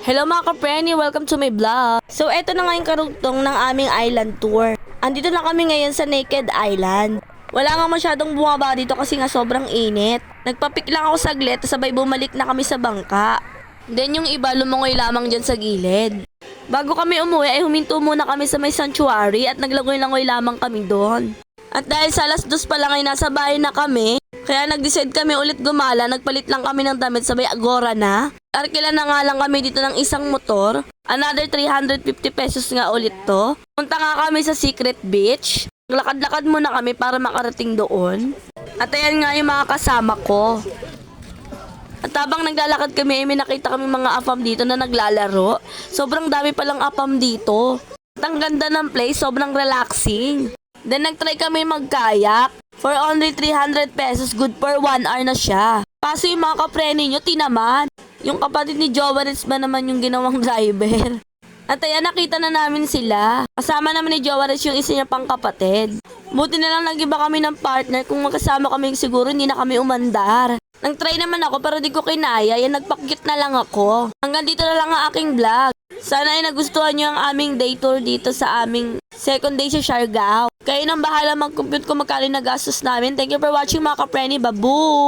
Hello mga ka-Prenny, welcome to my vlog. So eto na nga yung karugtong ng aming island tour. Andito na kami ngayon sa Naked Island. Wala nga masyadong bumaba dito kasi nga sobrang init. Nagpapik lang ako saglit, sabay bumalik na kami sa bangka. Then yung iba lumangoy lamang dyan sa gilid. Bago kami umuwi ay huminto muna kami sa may sanctuary at naglangoy-langoy lamang kami doon. At dahil sa alas 2 pa lang ay nasa bahay na kami, kaya nag-decide kami ulit gumala, nagpalit lang kami ng damit sabay Agora na. Arkila na nga lang kami dito ng isang motor. Another 350 pesos nga ulit to. Punta nga kami sa Secret Beach. Lakad-lakad muna kami para makarating doon. At ayan nga yung mga kasama ko. At habang naglalakad kami, may nakita kami mga afam dito na naglalaro. Sobrang dami palang afam dito. At ang ganda ng place, sobrang relaxing. Then nagtry kami mag-kayak. For only 300 pesos, good for 1 hour na siya. Kaso yung mga kapreni nyo, tinaman. Yung kapatid ni Jowarits ba naman yung ginawang driver? At ayan, nakita na namin sila. Kasama naman ni Jowarits yung isa niya pang kapatid. Buti na lang nag-iba kami ng partner. Kung magkasama kami siguro, hindi na kami umandar. Nag-try naman ako pero di ko kinaya. Yan, nagpakyut na lang ako. Hanggang dito na lang ang aking vlog. Sana ay nagustuhan nyo ang aming day tour dito sa aming second day sa Siargao. Kayo nang bahala mag-compute kung magkano nagastos namin. Thank you for watching mga ka-Prenny. Babu!